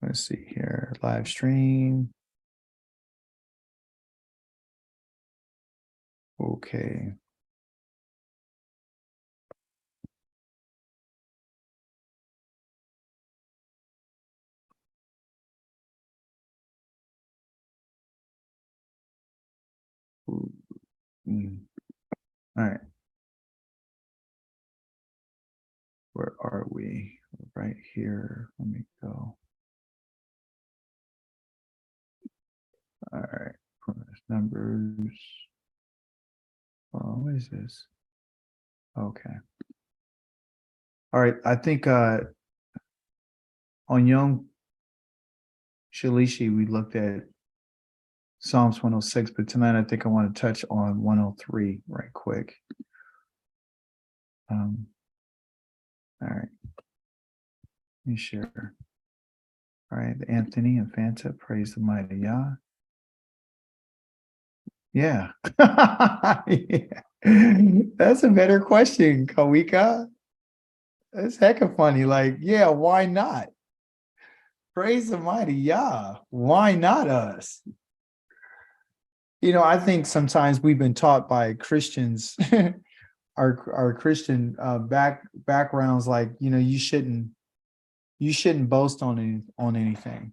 Let's see here. Live stream. Okay. Mm. All right. Where are we? Right here. Let me go. All right. Numbers. Oh, what is this? Okay. All right. I think on Yom Shalishi, we looked at Psalms 106, but tonight I think I want to touch on 103 right quick. All right. Let me share. All right. Anthony and Fanta, praise the mighty Yah. Yeah. Yeah. That's a better question, Kawika. That's hecka funny. Like, yeah, why not? Praise the mighty Yah. Why not us? I think sometimes we've been taught by Christians, our Christian backgrounds, like, you shouldn't boast on anything.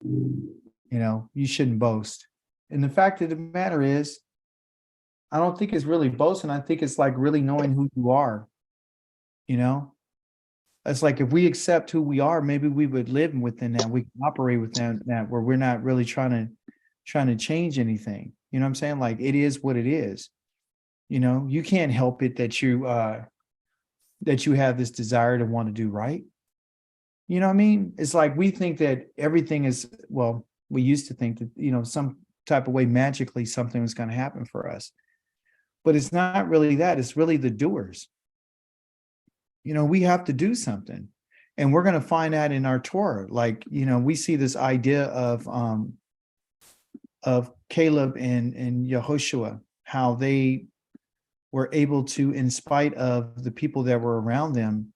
You shouldn't boast. And the fact of the matter is, I don't think it's really boasting. I think it's like really knowing who you are. It's like if we accept who we are, maybe we would live within that. We can operate within that where we're not really trying to change anything. You know what I'm saying? Like it is what it is. You can't help it that you have this desire to want to do right. You know what I mean? It's like we think that everything is, well, we used to think that, some type of way magically something was going to happen for us. But it's not really that. It's really the doers. We have to do something. And we're going to find that in our Torah. Like, we see this idea of Caleb and Yehoshua, how they were able to, in spite of the people that were around them,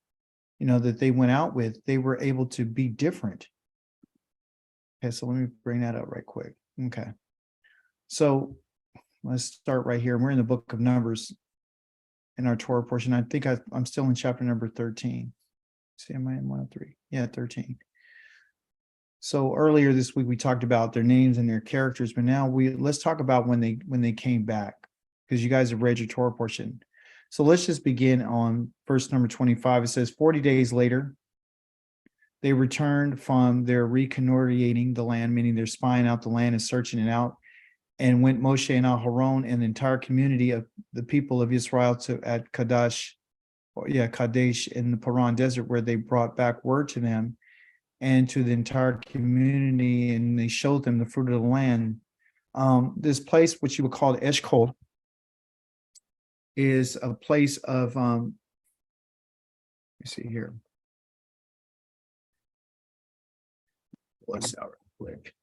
that they went out with, they were able to be different. Okay, so let me bring that up right quick. Okay. So let's start right here. We're in the book of Numbers in our Torah portion. I think I'm still in chapter number 13. See, am I in 103? Yeah, 13. So earlier this week we talked about their names and their characters, but now let's talk about when they came back, because you guys have read your Torah portion. So let's just begin on verse number 25. It says, 40 days later, they returned from their reconnoitering the land, meaning they're spying out the land and searching it out, and went Moshe and Aharon and the entire community of the people of Israel at Kadesh in the Paran Desert, where they brought back word to them and to the entire community, and they showed them the fruit of the land. This place, which you would call Eshkol, is a place of, let me see here. Let's out real quick.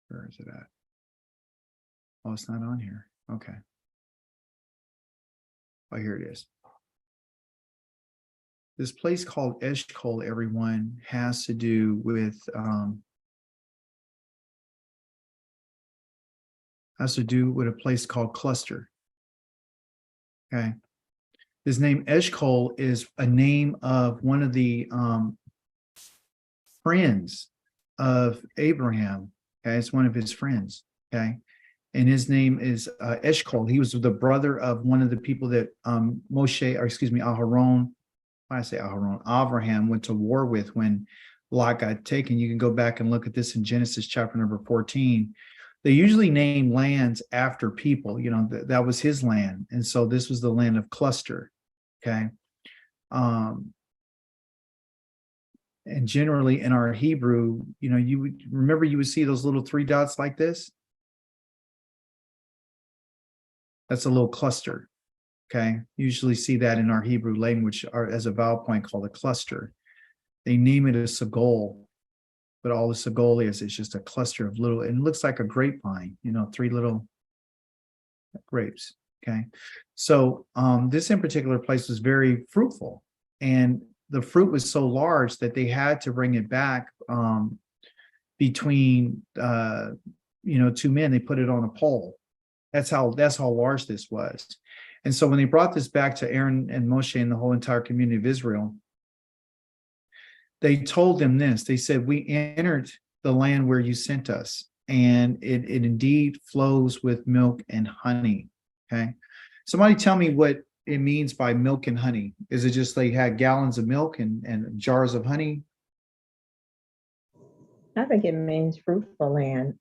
Where is it at? Oh, it's not on here. Okay. Oh, here it is. This place called Eshkol, everyone, has to do with a place called Cluster. Okay. His name Eshkol is a name of one of the friends of Abraham. Okay, it's one of his friends. Okay, and his name is Eshkol. He was the brother of one of the people that Aharon. When I say Aharon, Abraham went to war with when Lot got taken. You can go back and look at this in Genesis chapter number 14. They usually name lands after people. That was his land, and so this was the land of Cluster. Okay. And generally in our Hebrew, you would see those little 3 dots like this. That's a little cluster. Okay. Usually see that in our Hebrew language as a vowel point called a cluster. They name it a sagol, but all the sagol is just a cluster of little, and it looks like a grapevine, 3 little grapes. Okay. So this in particular place was very fruitful. And the fruit was so large that they had to bring it back between two men. They put it on a pole. That's how large this was. And so when they brought this back to Aaron and Moshe and the whole entire community of Israel, they told them this. They said, we entered the land where you sent us, and it indeed flows with milk and honey. Okay. Somebody tell me what it means by milk and honey. Is it just they had gallons of milk and jars of honey? I think it means fruitful and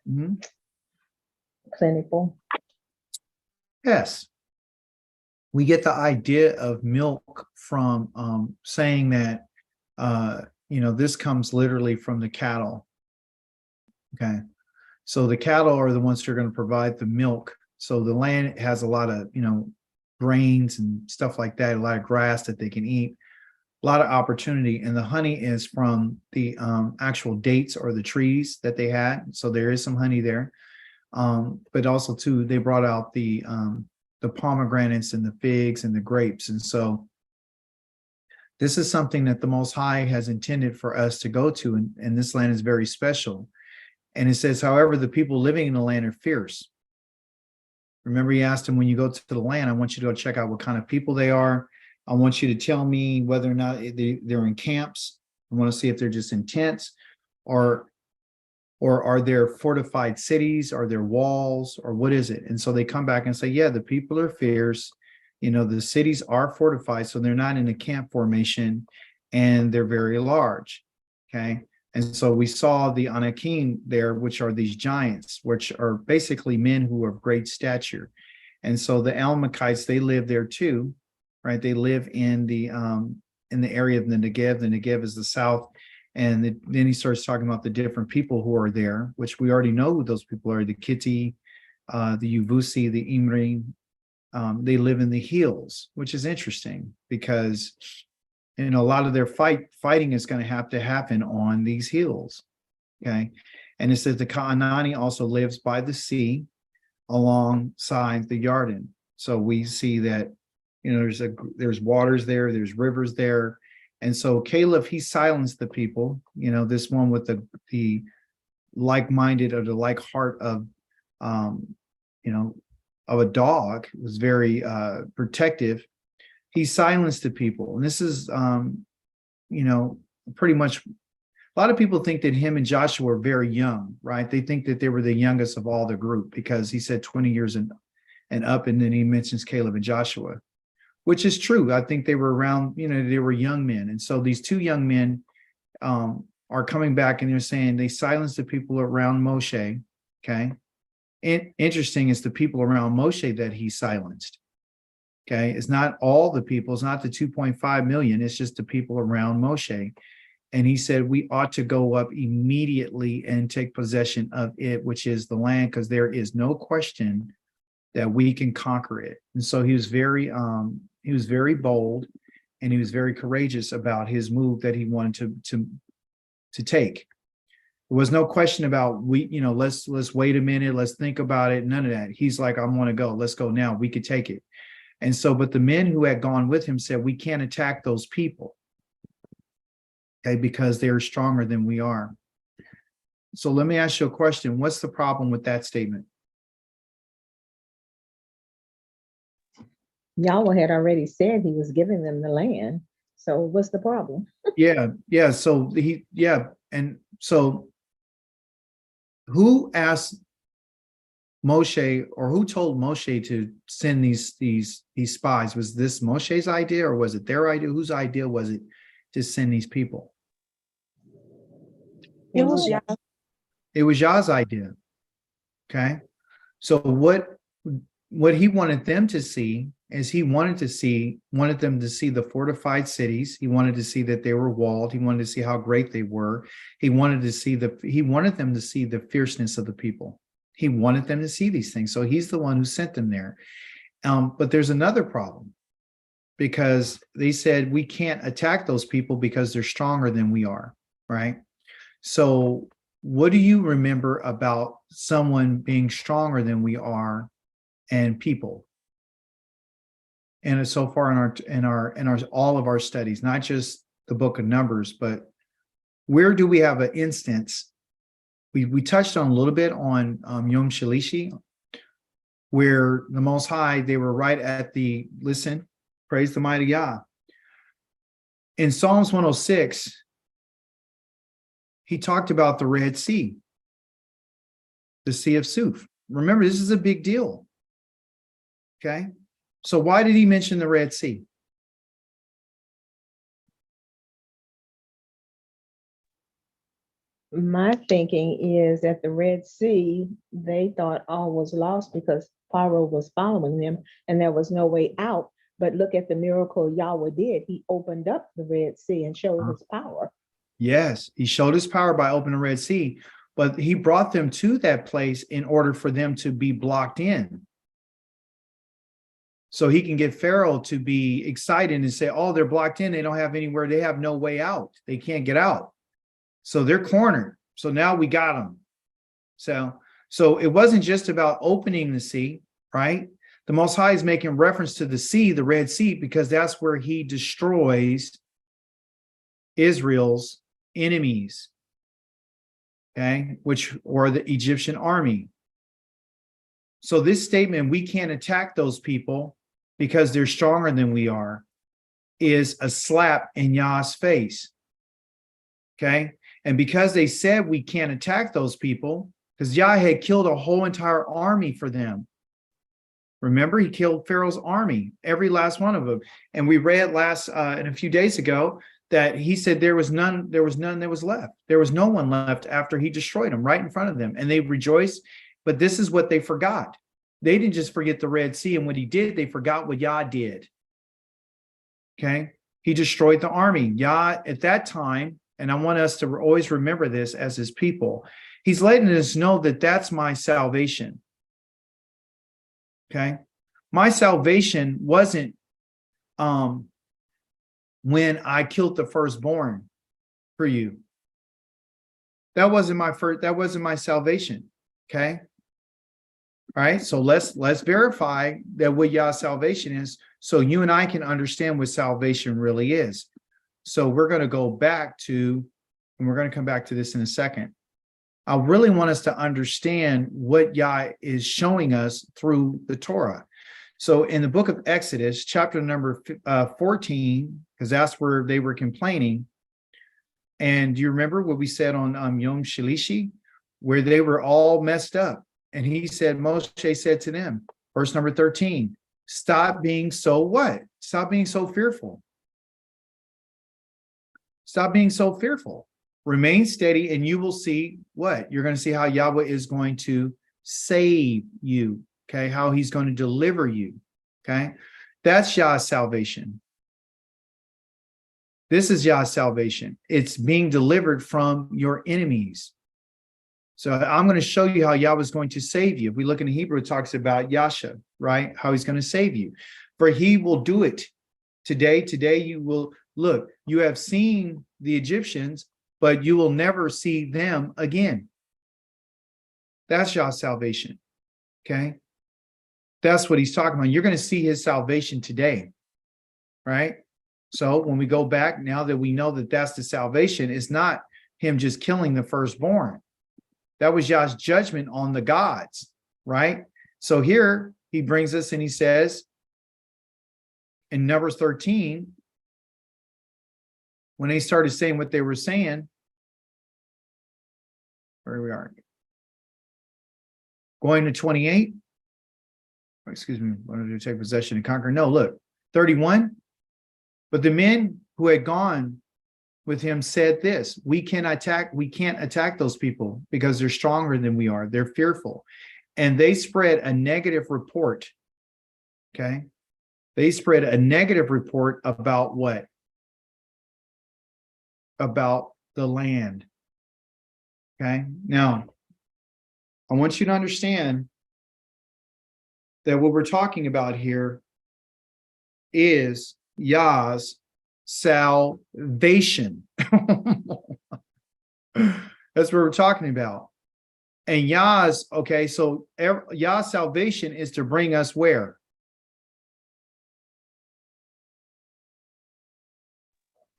Mhm. plentiful. Yes. We get the idea of milk from saying that, this comes literally from the cattle. Okay. So the cattle are the ones who are going to provide the milk. So the land has a lot of, grains and stuff like that, a lot of grass that they can eat, a lot of opportunity. And the honey is from the actual dates or the trees that they had. So there is some honey there. But also too, they brought out the pomegranates and the figs and the grapes. And so this is something that the Most High has intended for us to go to. And this land is very special. And it says, however, the people living in the land are fierce. Remember, he asked him, when you go to the land, I want you to go check out what kind of people they are. I want you to tell me whether or not they're in camps. I want to see if they're just in tents, or are there fortified cities? Are there walls, or what is it? And so they come back and say, yeah, the people are fierce. The cities are fortified, so they're not in a camp formation, and they're very large. Okay. And so we saw the Anakim there, which are these giants, which are basically men who are of great stature. And so the Amalekites, they live there too, right? They live in the area of the Negev. The Negev is the south. And then he starts talking about the different people who are there, which we already know who those people are: the Kitti, the Yevusi, the Imri. They live in the hills, which is interesting because a lot of their fighting is going to have to happen on these hills. Okay. And it says the Ka'anani also lives by the sea alongside the Yarden. So we see that, there's waters there, there's rivers there. And so Caleb, he silenced the people, this one with the like-minded or the like heart of, of a dog, was very protective. He silenced the people. And this is, pretty much, a lot of people think that him and Joshua were very young, right? They think that they were the youngest of all the group because he said 20 years and up, and then he mentions Caleb and Joshua, which is true. I think they were around, they were young men. And so these two young men are coming back, and they're saying they silenced the people around Moshe. Okay. Interesting is the people around Moshe that he silenced. Okay, it's not all the people, it's not the 2.5 million, it's just the people around Moshe. And he said, we ought to go up immediately and take possession of it, which is the land, because there is no question that we can conquer it. And so he was very bold, and he was very courageous about his move that he wanted to take. There was no question about let's wait a minute, let's think about it. None of that. He's like, I want to go. Let's go now. We could take it. And so, but the men who had gone with him said, we can't attack those people, okay, because they're stronger than we are. So let me ask you a question. What's the problem with that statement? Yahweh had already said he was giving them the land. So what's the problem? Yeah. So and so who asked Moshe, or who told Moshe to send these spies? Was this Moshe's idea, or was it their idea? Whose idea was it to send these people? It was Yah. It was Yah's idea. Okay. So what he wanted them to see is he wanted them to see the fortified cities. He wanted to see that they were walled. He wanted to see how great they were. He wanted them to see the fierceness of the people. He wanted them to see these things. So he's the one who sent them there. But there's another problem, because they said we can't attack those people because they're stronger than we are, right? So what do you remember about someone being stronger than we are and people? and so far in our all of our studies, not just the book of Numbers, but where do we have an instance? We touched on a little bit on Yom Shalishi, where the Most High, they were right at the, listen, praise the mighty Yah. In Psalms 106, he talked about the Red Sea, the Sea of Suf. Remember, this is a big deal. Okay. So why did he mention the Red Sea? My thinking is that the Red Sea, they thought all was lost because Pharaoh was following them and there was no way out. But look at the miracle Yahweh did. He opened up the Red Sea and showed his power. Yes, he showed his power by opening the Red Sea, but he brought them to that place in order for them to be blocked in. So he can get Pharaoh to be excited and say, oh, they're blocked in. They don't have anywhere. They have no way out. They can't get out. So they're cornered. So now we got them. So it wasn't just about opening the sea, right? The Most High is making reference to the sea, the Red Sea, because that's where he destroys Israel's enemies, okay, which or the Egyptian army. So this statement, we can't attack those people because they're stronger than we are, is a slap in Yah's face. Okay. And because they said we can't attack those people, because Yah had killed a whole entire army for them. Remember, he killed Pharaoh's army, every last one of them. And we read in a few days ago that he said there was none that was left. There was no one left after he destroyed them right in front of them. And they rejoiced. But this is what they forgot. They didn't just forget the Red Sea and what he did. They forgot what Yah did. Okay. He destroyed the army. Yah at that time, and I want us to always remember this as his people, he's letting us know that that's my salvation. Okay. My salvation wasn't when I killed the firstborn for you. That wasn't my salvation. Okay. All right. So let's verify that what Yah's salvation is, so you and I can understand what salvation really is. So we're going to go back to, and we're going to come back to this in a second. I really want us to understand what Yah is showing us through the Torah. So in the book of Exodus, chapter number 14, because that's where they were complaining. And do you remember what we said on Yom Shalishi, where they were all messed up? And he said, Moshe said to them, verse number 13, stop being so what? Stop being so fearful. Stop being so fearful. Remain steady and you will see what? You're going to see how Yahweh is going to save you. Okay. How he's going to deliver you. Okay. That's Yah's salvation. This is Yah's salvation. It's being delivered from your enemies. So I'm going to show you how Yahweh is going to save you. If we look in the Hebrew, it talks about Yasha, right? How he's going to save you. For he will do it. Today you will look, you have seen the Egyptians, but you will never see them again. That's Yah's salvation. Okay. That's what he's talking about. You're going to see his salvation today. Right. So when we go back, now that we know that that's the salvation, it's not him just killing the firstborn. That was Yah's judgment on the gods. Right. So here he brings us and he says in Numbers 13, when they started saying what they were saying, where we are, going to 28. Excuse me, wanted to take possession and conquer. No, look, 31. But the men who had gone with him said this: we can't attack those people because they're stronger than we are. They're fearful. And they spread a negative report. Okay. They spread a negative report about what? About the land. Okay. Now, I want you to understand that what we're talking about here is Yah's salvation. That's what we're talking about. And Yah's, okay, so Yah's salvation is to bring us where?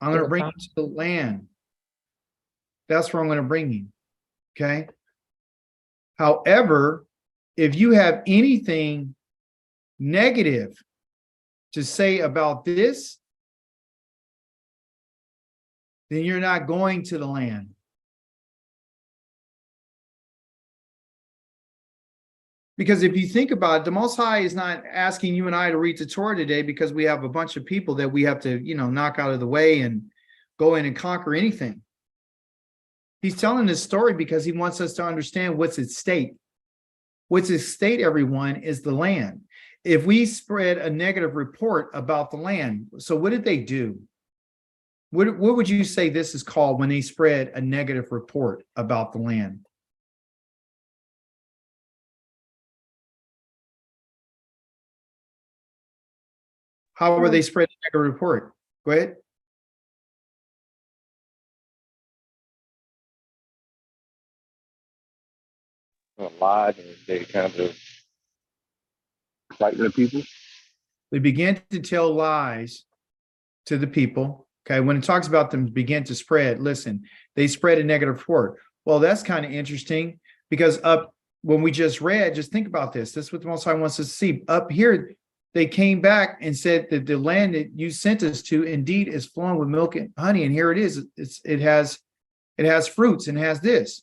I'm going to bring you to the land. That's where I'm going to bring you. Okay. However, if you have anything negative to say about this, then you're not going to the land. Because if you think about it, the Most High is not asking you and I to read the Torah today because we have a bunch of people that we have to, knock out of the way and go in and conquer anything. He's telling this story because he wants us to understand what's at stake. What's at stake, everyone, is the land. If we spread a negative report about the land, so what did they do? What would you say this is called when they spread a negative report about the land? How were they spreading a negative report? Go ahead. Lied, and they kind of fight the people. They began to tell lies to the people. Okay, when it talks about them begin to spread, listen, they spread a negative report. Well, that's kind of interesting because when we just read, just think about this. This is what the Most High wants us to see. Up here, they came back and said that the land that you sent us to indeed is flowing with milk and honey. And here it is. It has fruits and has this.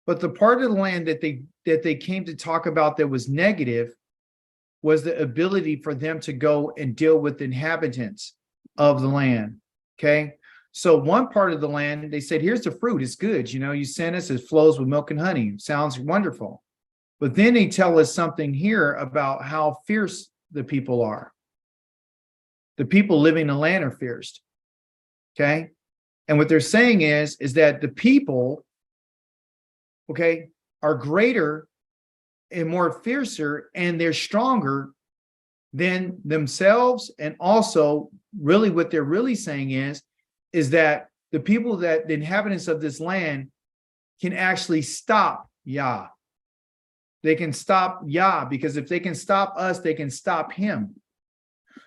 But the part of the land that they came to talk about that was negative was the ability for them to go and deal with the inhabitants of the land. Okay. So one part of the land, they said, here's the fruit. It's good. You sent us, it flows with milk and honey. Sounds wonderful. But then they tell us something here about how fierce the people are. The people living in the land are fierce. Okay. And what they're saying is that the people, okay, are greater and more fiercer, and they're stronger than themselves. And also, really, what they're really saying is that the people, that the inhabitants of this land, can actually stop Yah. They can stop Yah, because if they can stop us, they can stop him.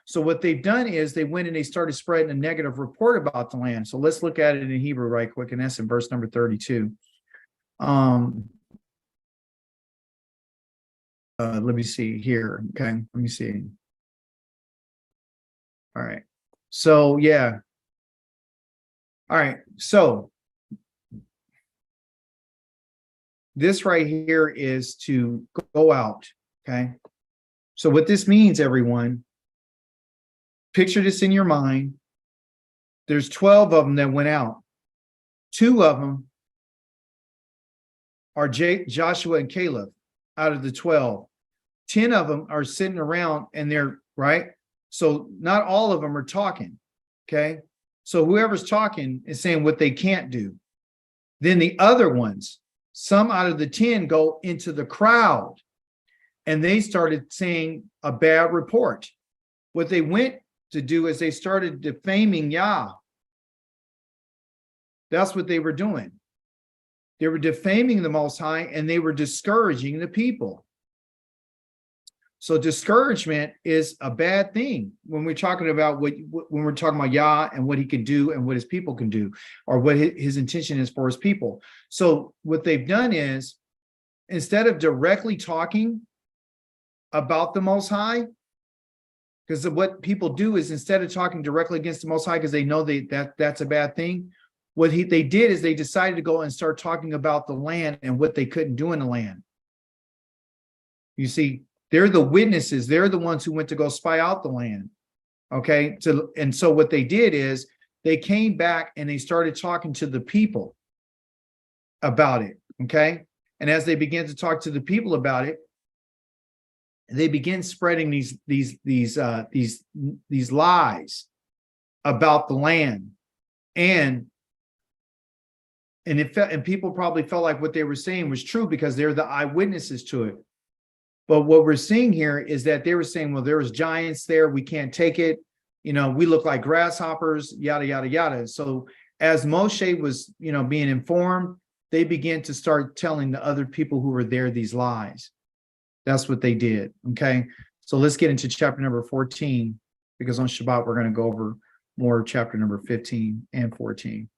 So what they've done is they went and they started spreading a negative report about the land. So let's look at it in Hebrew right quick, and that's in verse number 32. Let me see here. Okay, let me see. All right. So yeah. All right. So this right here is to go out. Okay. So what this means, everyone, picture this in your mind. There's 12 of them that went out. 2 of them are Joshua and Caleb out of the 12. 10 of them are sitting around and they're right. So not all of them are talking. Okay. So whoever's talking is saying what they can't do. Then the other ones, some out of the 10 go into the crowd and they started saying a bad report. What they went to do is they started defaming Yah. That's what they were doing. They were defaming the Most High and they were discouraging the people. So discouragement is a bad thing when we're talking about when we're talking about Yah and what he can do and what his people can do, or what his intention is for his people. So what they've done is, instead of directly talking about the Most High, because what people do is, instead of talking directly against the Most High, because they know that's a bad thing, what they did is they decided to go and start talking about the land and what they couldn't do in the land. You see, they're the witnesses. They're the ones who went to go spy out the land. Okay. And so what they did is they came back and they started talking to the people about it. Okay. And as they began to talk to the people about it, they began spreading these lies about the land. And people probably felt like what they were saying was true because they're the eyewitnesses to it. But what we're seeing here is that they were saying, well, there was giants there. We can't take it. We look like grasshoppers, yada, yada, yada. So as Moshe was, being informed, they began to start telling the other people who were there these lies. That's what they did. Okay. So let's get into chapter number 14, because on Shabbat, we're going to go over more chapter number 15 and 14.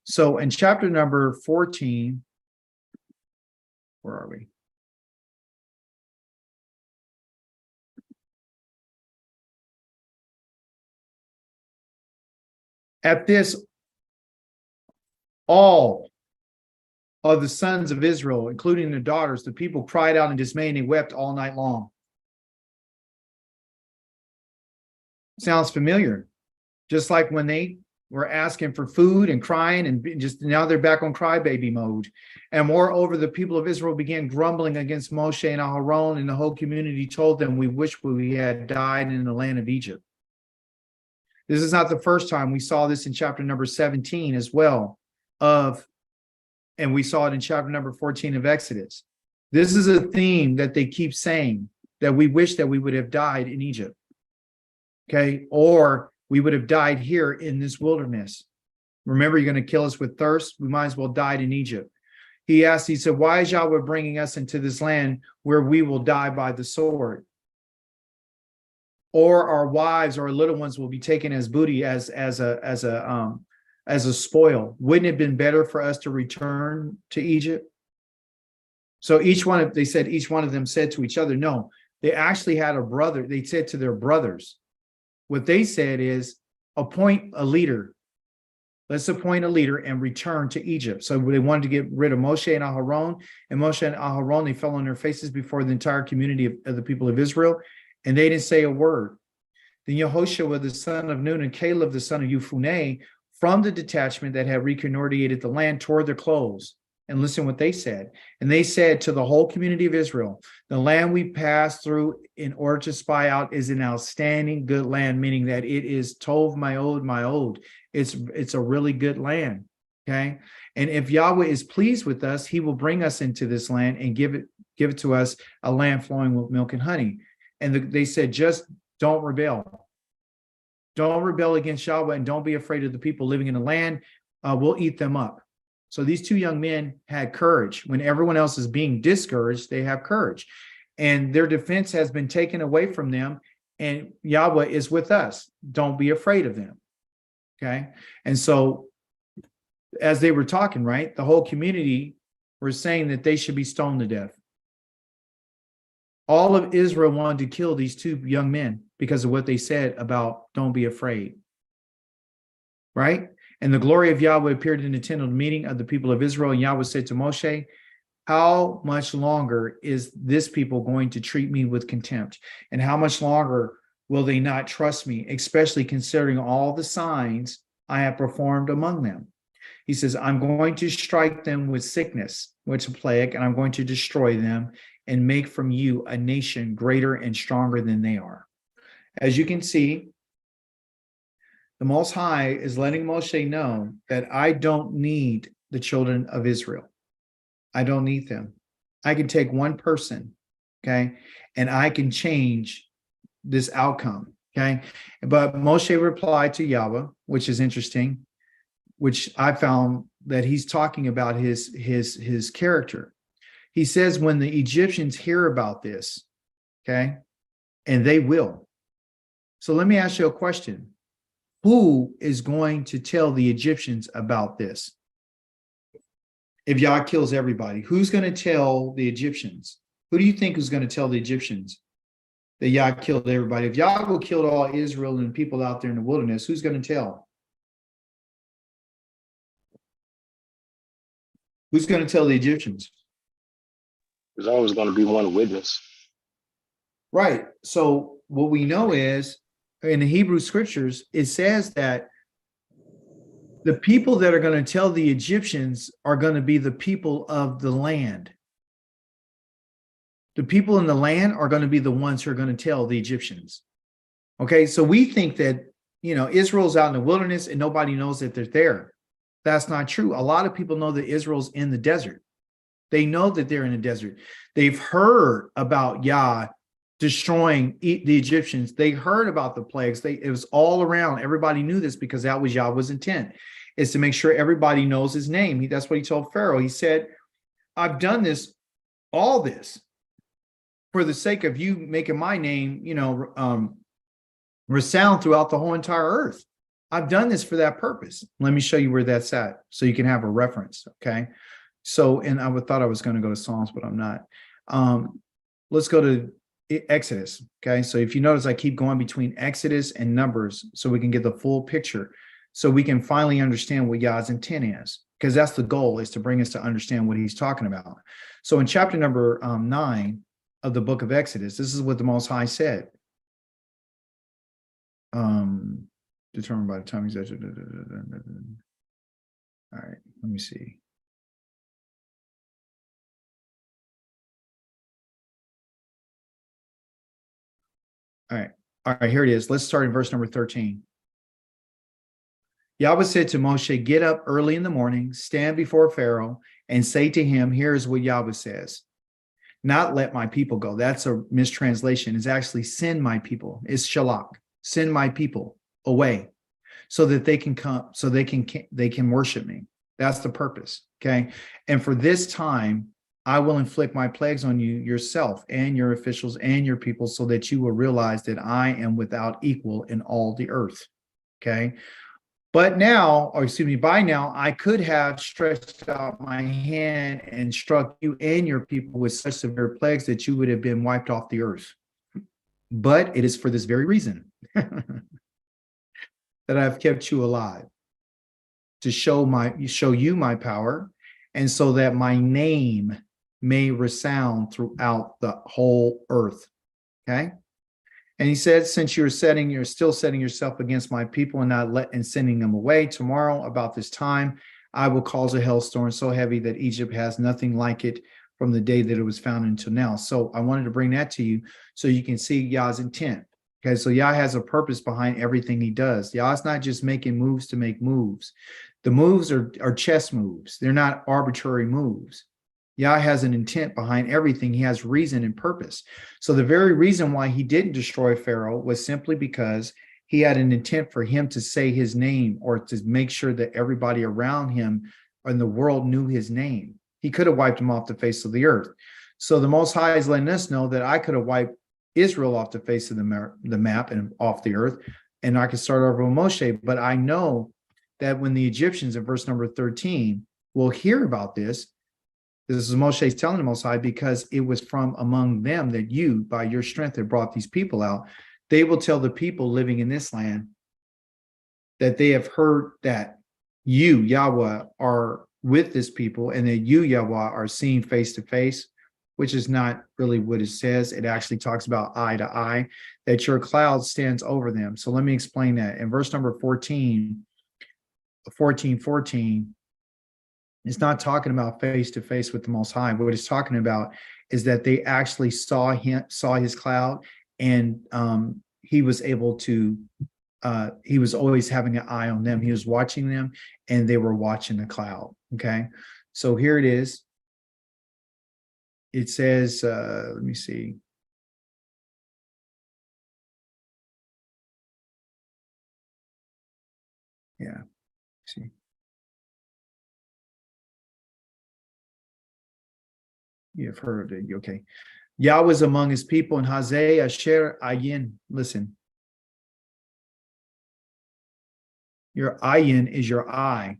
So in chapter number 14, where are we? At this, all of the sons of Israel, including their daughters, the people cried out in dismay and they wept all night long. Sounds familiar. Just like when they were asking for food and crying, and just now they're back on crybaby mode. And moreover, the people of Israel began grumbling against Moshe and Aharon, and the whole community told them, we wish we had died in the land of Egypt. This is not the first time. We saw this in chapter number 17 as well, and we saw it in chapter number 14 of Exodus. This is a theme that they keep saying, that we wish that we would have died in Egypt. Okay, or we would have died here in this wilderness. Remember, you're going to kill us with thirst. We might as well died in Egypt. He said, why is Yahweh bringing us into this land where we will die by the sword? Or our wives or our little ones will be taken as booty, as a spoil. Wouldn't it have been better for us to return to Egypt? So each one of them said to each other, no, they actually had a brother. They said to their brothers, what they said is, appoint a leader. Let's appoint a leader and return to Egypt. So they wanted to get rid of Moshe and Aharon. And Moshe and Aharon, they fell on their faces before the entire community of the people of Israel. And they didn't say a word. Then Yehoshua, the son of Nun, and Caleb, the son of Yefuneh, from the detachment that had reconnoitered the land, tore their clothes. And listen what they said. And they said to the whole community of Israel, the land we passed through in order to spy out is an outstanding good land, meaning that it is Tov Ma'od. It's a really good land. Okay. And if Yahweh is pleased with us, he will bring us into this land and give it to us, a land flowing with milk and honey. And they said, just don't rebel. Don't rebel against Yahweh, and don't be afraid of the people living in the land. We'll eat them up. So these two young men had courage. When everyone else is being discouraged, they have courage. And their defense has been taken away from them, and Yahweh is with us. Don't be afraid of them. Okay? And so as they were talking, right, the whole community were saying that they should be stoned to death. All of Israel wanted to kill these two young men because of what they said about don't be afraid. Right? And the glory of Yahweh appeared in the tent of the meeting of the people of Israel. And Yahweh said to Moshe, how much longer is this people going to treat me with contempt? And how much longer will they not trust me, especially considering all the signs I have performed among them? He says, I'm going to strike them with sickness, which is a plague, and I'm going to destroy them and make from you a nation greater and stronger than they are. As you can see, the Most High is letting Moshe know that I don't need the children of Israel. I don't need them. I can take one person, okay, and I can change this outcome, okay? But Moshe replied to Yahweh, which is interesting, which I found that he's talking about his character. He says, when the Egyptians hear about this, okay, and they will. So let me ask you a question. Who is going to tell the Egyptians about this? If Yah kills everybody, who's going to tell the Egyptians? Who do you think is going to tell the Egyptians that Yah killed everybody? If Yahweh killed all Israel and people out there in the wilderness, who's going to tell? Who's going to tell the Egyptians? There's always going to be one witness. Right. So what we know is, in the Hebrew scriptures, it says that the people that are going to tell the Egyptians are going to be the people of the land. The people in the land are going to be the ones who are going to tell the Egyptians. Okay, so we think that, Israel's out in the wilderness and nobody knows that they're there. That's not true. A lot of people know that Israel's in the desert. They know that they're in the desert. They've heard about Yah destroying the Egyptians. They heard about the plagues. It was all around. Everybody knew this because that was Yahweh's intent, is to make sure everybody knows his name. That's what he told Pharaoh. He said, I've done all this for the sake of you making my name, resound throughout the whole entire earth. I've done this for that purpose. Let me show you where that's at so you can have a reference. Okay. So, and I thought I was going to go to Psalms, but I'm not. Let's go to Exodus. Okay. So if you notice, I keep going between Exodus and Numbers so we can get the full picture, so we can finally understand what Yah's intent is, because that's the goal, is to bring us to understand what he's talking about. So in chapter number 9 of the book of Exodus, this is what the Most High said. Determined by the time he's. All right, let me see. All right, here it is. Let's start in verse number 13. Yahweh said to Moshe, get up early in the morning, stand before Pharaoh, and say to him, here is what Yahweh says. Not let my people go. That's a mistranslation. It's actually send my people. It's Shalach. Send my people away so that they can come, so they can worship me. That's the purpose. Okay. And for this time, I will inflict my plagues on you yourself and your officials and your people, so that you will realize that I am without equal in all the earth. Okay. But now, or excuse me, by now, I could have stretched out my hand and struck you and your people with such severe plagues that you would have been wiped off the earth. But it is for this very reason that I've kept you alive, to show you my power, and so that my name may resound throughout the whole earth. Okay. And he said, since you're still setting yourself against my people and sending them away, tomorrow about this time, I will cause a hailstorm so heavy that Egypt has nothing like it from the day that it was found until now. So I wanted to bring that to you so you can see Yah's intent. Okay, so Yah has a purpose behind everything he does. Yah's not just making moves to make moves. The moves are chess moves. They're not arbitrary moves. Yah has an intent behind everything. He has reason and purpose. So the very reason why he didn't destroy Pharaoh was simply because he had an intent for him to say his name, or to make sure that everybody around him in the world knew his name. He could have wiped him off the face of the earth. So the Most High is letting us know that I could have wiped Israel off the face of the map and off the earth, and I could start over with Moshe. But I know that when the Egyptians in verse number 13 will hear about this is Moshe's telling the Most High, because it was from among them that you, by your strength, have brought these people out. They will tell the people living in this land that they have heard that you, Yahweh, are with this people, and that you, Yahweh, are seen face to face, which is not really what it says. It actually talks about eye to eye, that your cloud stands over them. So let me explain that. In verse number 14, it's not talking about face to face with the Most High. What it's talking about is that they actually saw his cloud, and he was able to, he was always having an eye on them. He was watching them, and they were watching the cloud. Okay. So here it is. It says, let me see. Yeah. See. You've heard it. Okay. Yahweh is among his people in Hazeh Asher Ayin. Listen. Your ayin is your eye.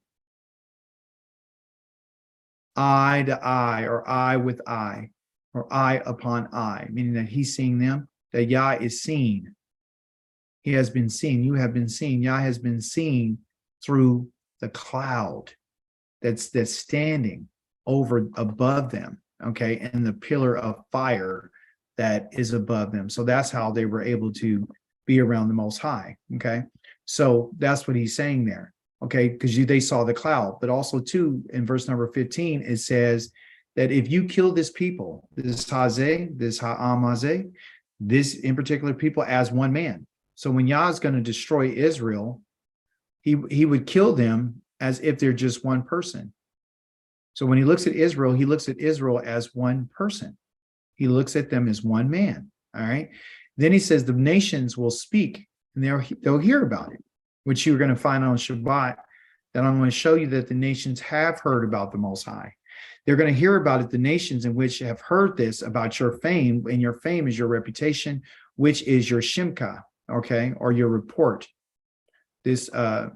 Eye to eye, or eye with eye, or eye upon eye, meaning that he's seeing them, that Yah is seen. He has been seen. You have been seen. Yah has been seen through the cloud that's standing over above them. Okay. And the pillar of fire that is above them. So that's how they were able to be around the Most High. Okay. So that's what he's saying there. Okay. Because they saw the cloud, but also too, in verse number 15, it says that if you kill this people, this Hazeh, this Ha'am Hazeh, this in particular people, as one man. So when Yah is going to destroy Israel, he would kill them as if they're just one person. So when he looks at Israel, he looks at Israel as one person. He looks at them as one man. All right. Then he says the nations will speak, and they'll hear about it, which you're going to find on Shabbat, that I'm going to show you that the nations have heard about the Most High. They're going to hear about it, the nations in which have heard this about your fame, and your fame is your reputation, which is your shimka, okay, or your report. This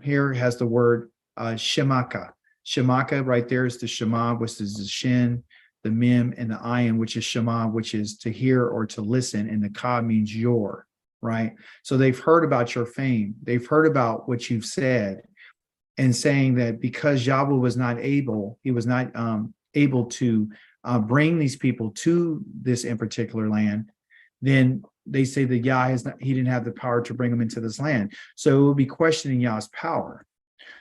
here has the word shemaka. Shemaka right there is the shema, which is the shin, the mem, and the ayin, which is shema, which is to hear or to listen, and the ka means your, right? So they've heard about your fame. They've heard about what you've said, and saying that because Yahweh was not able, he was not able to bring these people to this in particular land, then they say that Yah has not, he didn't have the power to bring them into this land. So it would be questioning Yah's power.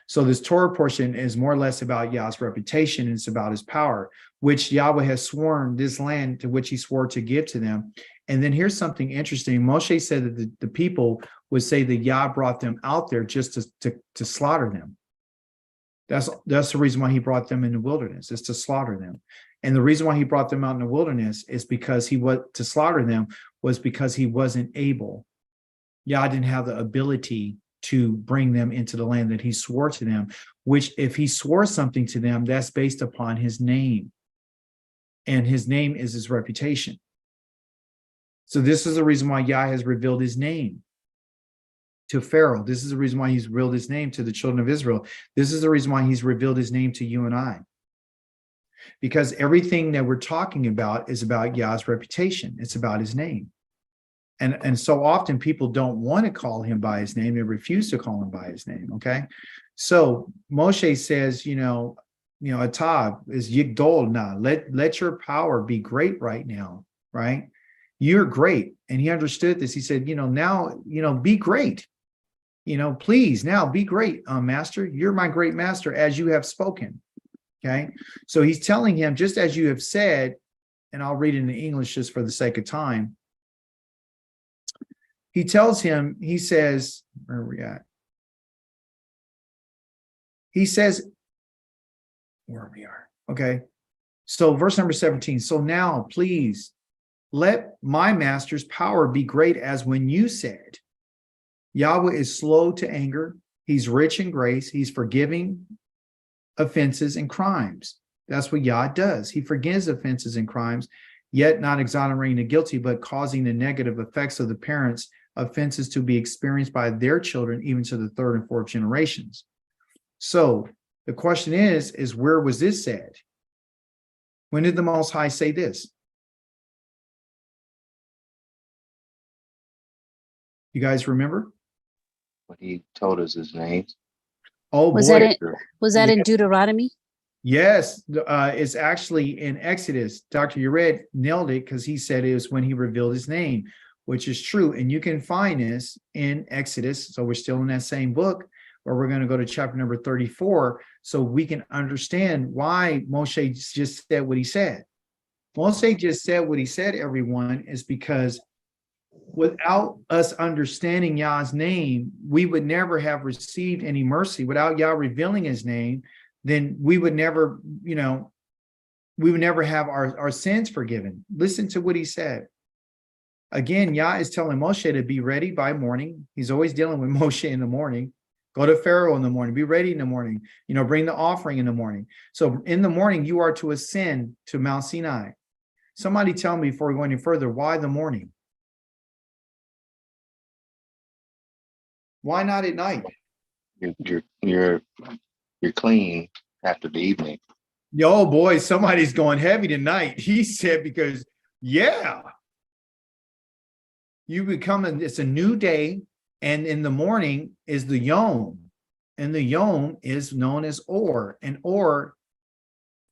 So this Torah portion is more or less about Yah's reputation, and it's about his power, which Yahweh has sworn this land to which he swore to give to them. And then here's something interesting. Moshe said that the people would say that Yah brought them out there just to slaughter them. That's the reason why he brought them in the wilderness, is to slaughter them. And the reason why he brought them out in the wilderness is because he was to slaughter them was because he wasn't able. Yah didn't have the ability to bring them into the land that he swore to them, which if he swore something to them, that's based upon his name. And his name is his reputation. So this is the reason why Yah has revealed his name to Pharaoh. This is the reason why he's revealed his name to the children of Israel. This is the reason why he's revealed his name to you and I. Because everything that we're talking about is about Yah's reputation. It's about his name. And so often people don't want to call him by his name. They refuse to call him by his name, okay? So Moshe says, Atab is Yigdol na. Let your power be great right now, right? You're great. And he understood this. He said, now, be great. Please now be great, master. You're my great master as you have spoken. Okay. So he's telling him, just as you have said, and I'll read it in the English just for the sake of time. He tells him, he says, where are we at? He says, where we are. Okay. So verse number 17. So now, please, let my master's power be great as when you said, Yahweh is slow to anger. He's rich in grace. He's forgiving offenses and crimes. That's what Yah does. He forgives offenses and crimes, yet not exonerating the guilty, but causing the negative effects of the parents' offenses to be experienced by their children, even to the third and fourth generations. So the question is where was this said? When did the Most High say this? You guys remember? When he told us his name. Oh, Was boy. that in Deuteronomy? Yes, it's actually in Exodus. Dr. Yared nailed it because he said it was when he revealed his name, which is true. And you can find this in Exodus. So we're still in that same book, where we're going to go to chapter number 34, so we can understand why Moshe just said what he said. Moshe just said what he said, everyone, is because without us understanding Yah's name, we would never have received any mercy. Without Yah revealing his name, then we would never, we would never have our sins forgiven. Listen to what he said. Again, Yah is telling Moshe to be ready by morning. He's always dealing with Moshe in the morning. Go to Pharaoh in the morning. Be ready in the morning. Bring the offering in the morning. So in the morning, you are to ascend to Mount Sinai. Somebody tell me before we go any further, why the morning? Why not at night? You're clean after the evening. Oh boy, somebody's going heavy tonight. He said, because you become it's a new day, and in the morning is the Yom, and the Yom is known as Or, and Or,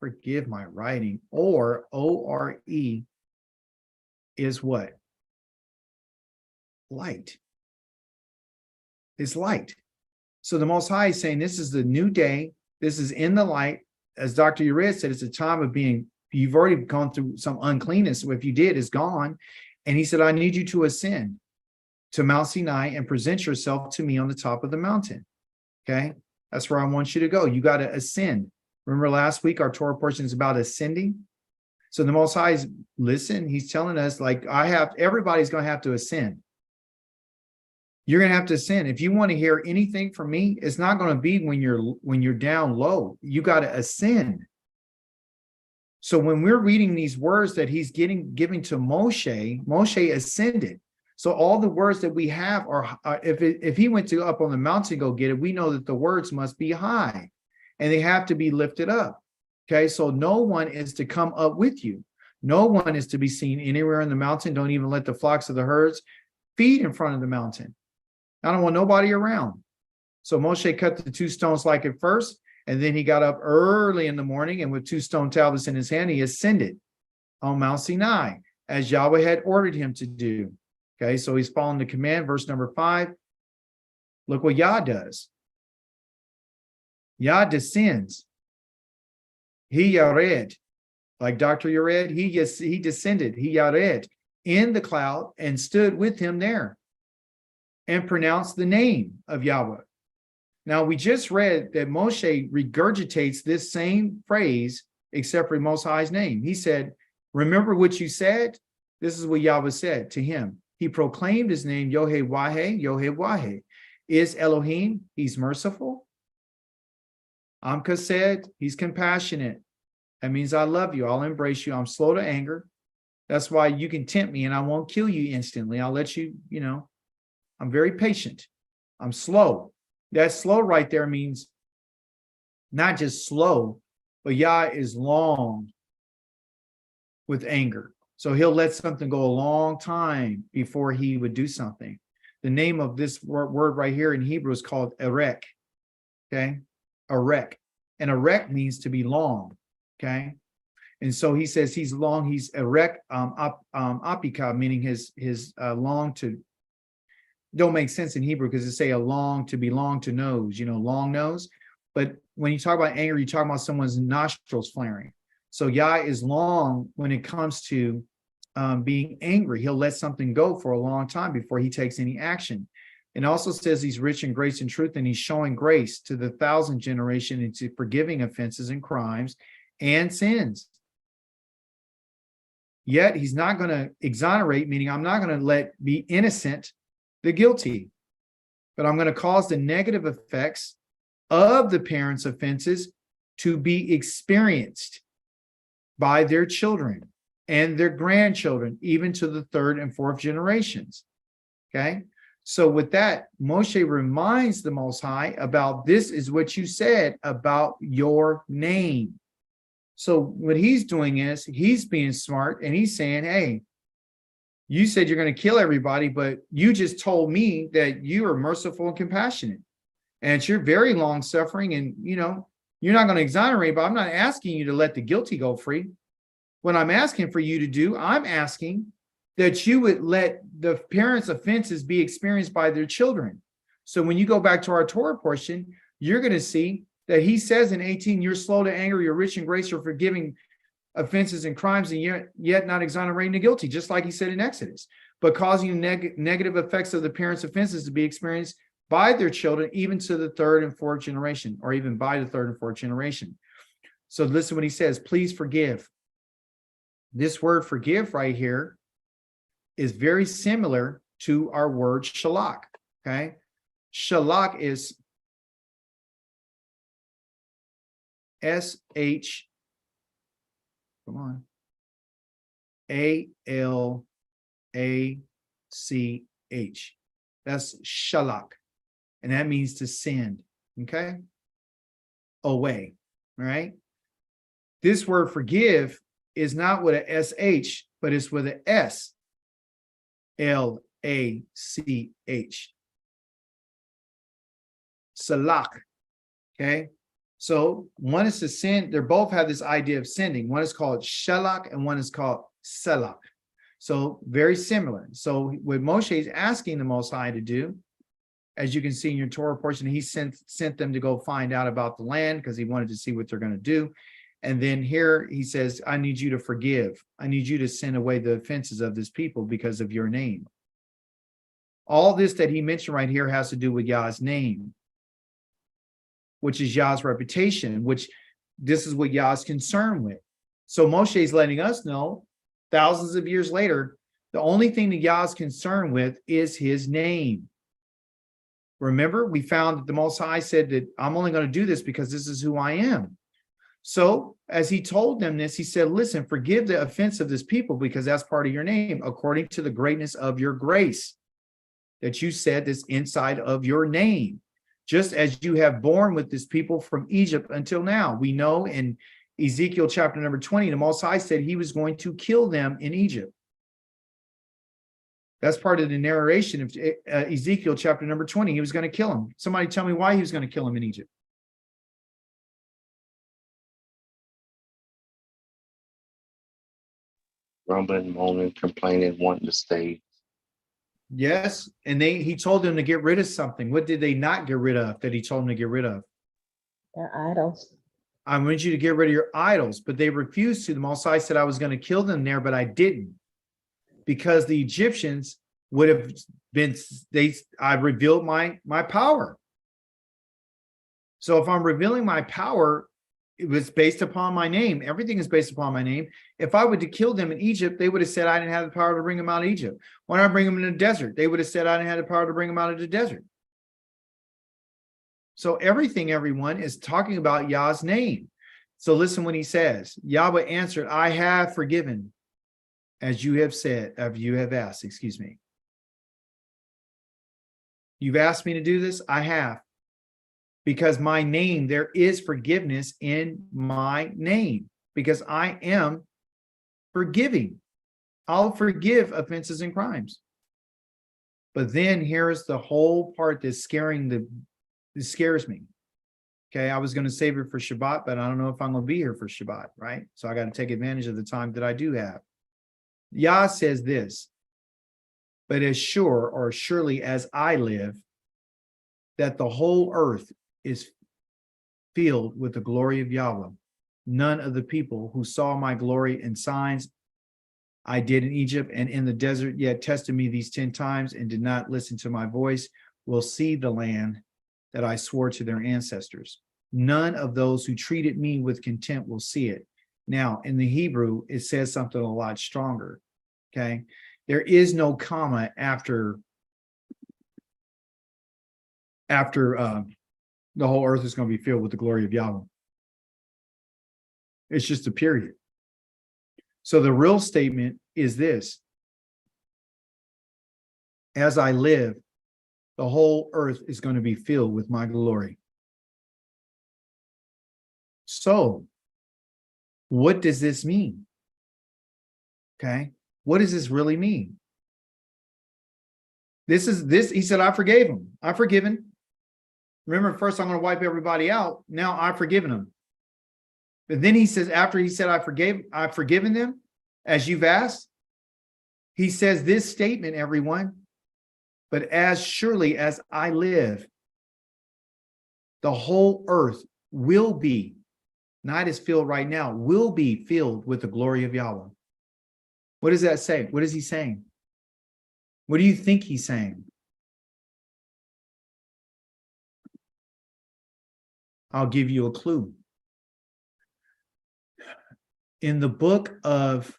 forgive my writing, Or, O-R-E, is what? Light. It's light. So the Most High is saying this is the new day. This is in the light. As Dr. Yared said, it's a time of you've already gone through some uncleanness. So if you did, it's gone. And he said, I need you to ascend to Mount Sinai and present yourself to me on the top of the mountain. Okay. That's where I want you to go. You got to ascend. Remember last week, our Torah portion is about ascending. So the Most High is, listen, he's telling us, everybody's going to have to ascend. You're going to have to ascend. If you want to hear anything from me, it's not going to be when you're down low. You got to ascend. So when we're reading these words that he's giving to Moshe, Moshe ascended. So all the words that we have are if he went to up on the mountain to go get it, we know that the words must be high and they have to be lifted up. Okay, so no one is to come up with you. No one is to be seen anywhere in the mountain. Don't even let the flocks of the herds feed in front of the mountain. I don't want nobody around. So Moshe cut the 2 stones like at first, and then he got up early in the morning, and with 2 stone tablets in his hand, he ascended on Mount Sinai, as Yahweh had ordered him to do. Okay, so he's following the command. Verse number 5. Look what Yah does. Yah descends. He yared, like Dr. Yared, he descended. He yared in the cloud and stood with him there and pronounced the name of Yahweh. Now, we just read that Moshe regurgitates this same phrase, except for Most High's name. He said, remember what you said? This is what Yahweh said to him. He proclaimed his name, Yohe-Wahe, Yohe-Wahe. Is Elohim, he's merciful. Amka said, he's compassionate. That means I love you. I'll embrace you. I'm slow to anger. That's why you can tempt me and I won't kill you instantly. I'll let you, I'm very patient. I'm slow. That slow right there means not just slow, but Yah is long with anger. So he'll let something go a long time before he would do something. The name of this word right here in Hebrew is called erek. Okay, erek. And erek means to be long. Okay. And so he says he's long, he's erek apika, meaning his long to, don't make sense in Hebrew because it say a long to be long to nose, long nose. But when you talk about anger, you talk about someone's nostrils flaring. So Yah is long when it comes to being angry. He'll let something go for a long time before he takes any action. It also says he's rich in grace and truth, and he's showing grace to the 1,000th generation into forgiving offenses and crimes and sins. Yet he's not going to exonerate, meaning I'm not going to let be innocent the guilty, but I'm going to cause the negative effects of the parents' offenses to be experienced by their children and their grandchildren, even to the 3rd and 4th generations. Okay. So with that, Moshe reminds the Most High about this is what you said about your name. So what he's doing is he's being smart and he's saying, hey, you said you're going to kill everybody, but you just told me that you are merciful and compassionate and you're very long suffering. And, you're not going to exonerate, but I'm not asking you to let the guilty go free. What I'm asking for you to do, I'm asking that you would let the parents' offenses be experienced by their children. So when you go back to our Torah portion, you're going to see that he says in 18, you're slow to anger, you're rich in grace, you're forgiving offenses and crimes, and yet not exonerating the guilty, just like he said in Exodus, but causing negative effects of the parents' offenses to be experienced by their children, even to the 3rd and 4th generation, or even by the 3rd and 4th generation. So listen what he says, please forgive. This word forgive right here is very similar to our word shalach. Okay. Shalach is S-H, come on, A-L-A-C-H. That's shalach. And that means to send. Okay. Away. All right. This word forgive is not with a S-H, but it's with a S. L-A-C-H. Salach. Okay. So one is to send. They both have this idea of sending. One is called Shalach and one is called Selach. So very similar. So what Moshe is asking the Most High to do, as you can see in your Torah portion, he sent them to go find out about the land because he wanted to see what they're going to do. And then here he says, I need you to forgive. I need you to send away the offenses of this people because of your name. All this that he mentioned right here has to do with Yah's name, which is Yah's reputation, which this is what Yah's concerned with. So Moshe is letting us know, thousands of years later, the only thing that Yah's concerned with is his name. Remember, we found that the Most High said that I'm only going to do this because this is who I am. So as he told them this, he said, listen, forgive the offense of this people because that's part of your name, according to the greatness of your grace that you said that's inside of your name, just as you have borne with this people from Egypt until now. We know in Ezekiel chapter number 20, the Most High said he was going to kill them in Egypt. That's part of the narration of Ezekiel chapter number 20. He was going to kill him. Somebody tell me why he was going to kill him in Egypt. Grumbling, moaning, complaining, wanting to stay. Yes. And he told them to get rid of something. What did they not get rid of that he told them to get rid of? Their idols. I want you to get rid of your idols, but they refused to. The Most High said I was going to kill them there, but I didn't, because the Egyptians would have been, I revealed my power. So if I'm revealing my power, it was based upon my name. Everything is based upon my name. If I were to kill them in Egypt, they would have said I didn't have the power to bring them out of Egypt. When I bring them in the desert, they would have said I didn't have the power to bring them out of the desert. So everything, everyone, is talking about Yah's name. So listen when he says, Yahweh answered, I have forgiven, as you have said, as you have asked, excuse me. You've asked me to do this? I have. Because my name, there is forgiveness in my name, because I am forgiving. I'll forgive offenses and crimes. But then here's the whole part that's scares me. Okay, I was going to save it for Shabbat, but I don't know if I'm going to be here for Shabbat, right? So I got to take advantage of the time that I do have. Yah says this, but as sure or surely as I live, that the whole earth is filled with the glory of Yahweh. None of the people who saw my glory and signs I did in Egypt and in the desert, yet tested me these 10 times and did not listen to my voice, will see the land that I swore to their ancestors. None of those who treated me with contempt will see it. Now, in the Hebrew, it says something a lot stronger. Okay, there is no comma after the whole earth is going to be filled with the glory of Yahweh. It's just a period. So the real statement is this: as I live, the whole earth is going to be filled with my glory. So, what does this mean? Okay, what does this really mean? He said, I forgave him. I've forgiven. Remember, first I'm going to wipe everybody out. Now I've forgiven them. But then he says, after he said, I've forgiven them, as you've asked, he says this statement, everyone, but as surely as I live, the whole earth will be, not is filled right now, will be filled with the glory of Yahweh. What does that say? What is he saying? What do you think he's saying? I'll give you a clue. In the book of